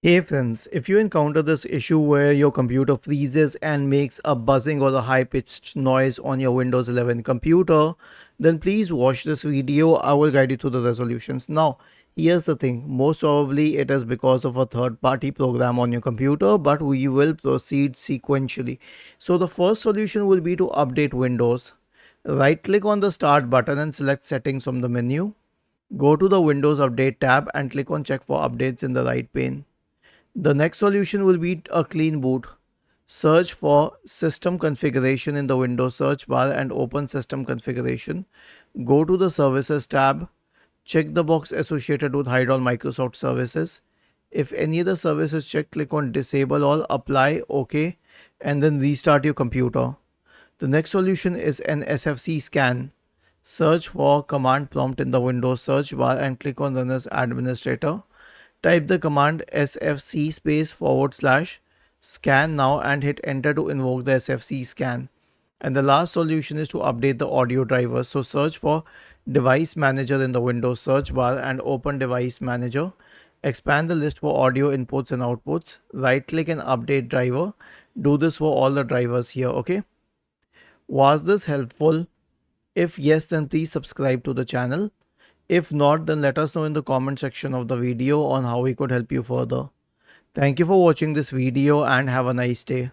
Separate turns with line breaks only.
Hey friends, if you encounter this issue where your computer freezes and makes a buzzing or a high-pitched noise on your Windows 11 computer, then please watch this video. I will guide you through the resolutions. Now, here's the thing. Most probably it is because of a third-party program on your computer, but we will proceed sequentially. So the first solution will be to update Windows. Right-click on the Start button and select Settings from the menu. Go to the Windows Update tab and click on Check for Updates in the right pane. The next solution will be a clean boot. Search for System Configuration in the Windows search bar and open System Configuration. Go to the Services tab. Check the box associated with Hide all Microsoft services. If any other service is checked, click on Disable all, Apply, OK, and then restart your computer. The next solution is an SFC scan. Search for command prompt in the Windows search bar and click on Run as Administrator. Type the command sfc /scan now and hit enter to invoke the sfc scan. And the last solution is to update the audio drivers. So search for device manager in the Windows search bar and open device manager. Expand the list for audio inputs and outputs. Right click and update driver. Do this for all the drivers here. Okay. Was this helpful? If yes, then please subscribe to the channel. If not, then let us know in the comment section of the video on how we could help you further. Thank you for watching this video and have a nice day.